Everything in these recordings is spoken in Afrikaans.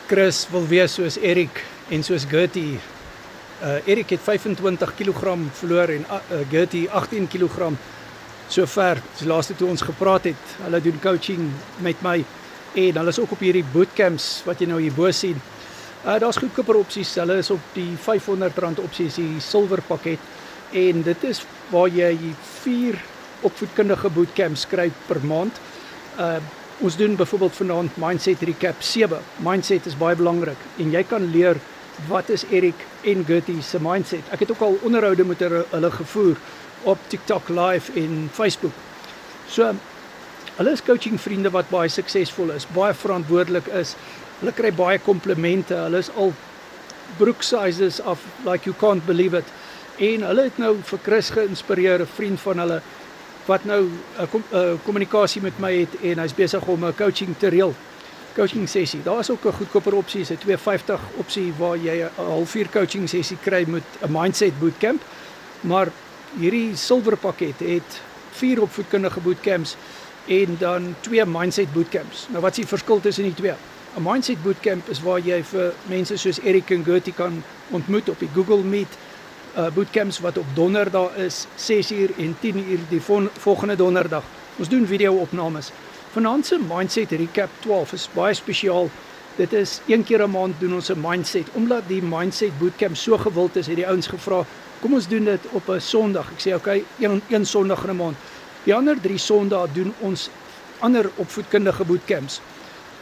Chris wil wees soos Erik en soos Gertie. Erik het 25 kg verloor en Gertie 18 kg. Sover, die laaste toe ons gepraat het, hulle doen coaching met my en hulle is ook op hierdie bootcamps wat jy nou hierbo sien. Daar's goedkoper opsies, hulle is op die R500 opsies, die silver pakket en dit is waar jy 4 opvoedkundige bootcamps kry per maand. Ons doen byvoorbeeld vanaand Mindset Recap 7. Mindset is baie belangrik en jy kan leer wat is Erik en Gertie se mindset. Ek het ook al onderhoude met hulle gevoer op TikTok live en Facebook. So, hulle is coaching vriende wat baie suksesvol is, baie verantwoordelik is. Hulle kry baie komplimente, hulle is al broek sizes af, like you can't believe it. En hulle het nou vir Chris geïnspireer, 'n vriend van hulle, wat nou 'n kommunikasie met my het en hy's besig om 'n coaching te reël. Coaching sessie. Daar is ook 'n goedkoper opsie, is 'n R250 opsie waar jy 'n halfuur coaching sessie kry met 'n mindset bootcamp. Maar hierdie silwer pakket het 4 opvoedkundige bootcamps en dan 2 mindset bootcamps. Nou wat is die verskil tussen die twee? 'n Mindset bootcamp is waar jy vir mense soos Erik en Gertie kan ontmoet op die Google Meet bootcamps wat op donderdag is, 6:00 en 10:00 die volgende donderdag. Ons doen video-opnames. Vanaand se Mindset Recap 12 is baie spesiaal. Dit is 1 keer 'n maand doen ons 'n mindset. Omdat die mindset bootcamp so gewild is, het die ouens gevra, kom ons doen dit op 'n Sondag. Ek sê okay, een Sondag in 'n maand. Die ander 3 Sondae doen ons ander opvoedkundige bootcamps.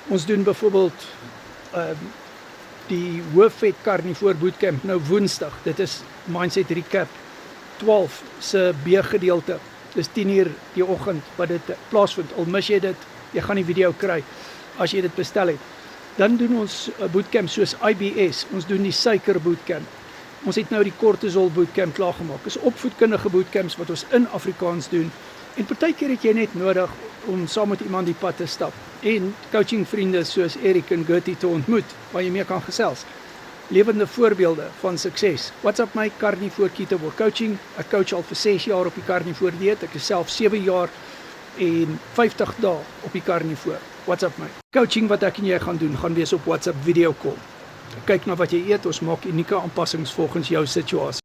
Ons doen byvoorbeeld die hoofvet karnivoor bootcamp nou Woensdag. Dit is Mindset Recap 12 se B-gedeelte. Dis 10:00 die oggend wat dit plaasvind. Al mis jy dit, jy gaan die video kry as jy dit bestel het. Dan doen ons 'n bootcamp soos IBS. Ons doen die suiker bootcamp. Ons het nou die kortisol bootcamp klaargemaak. Dis opvoedkundige bootcamps wat ons in Afrikaans doen. En partykeer het jy net nodig om saam met iemand die pad te stap en coaching vriende soos Erik en Gertie te ontmoet waar jy mee kan gesels. Lewende voorbeelde van sukses. WhatsApp my Carnivore Kettlebell Coaching. Ek coach al vir 6 jaar op die Carnivore dieet. Ek is self 7 jaar en 50 dae op die Carnivore. WhatsApp my. Coaching wat ek en jy gaan doen, gaan wees op WhatsApp video call. Kyk na wat jy eet, ons maak unieke aanpassings volgens jou situasie.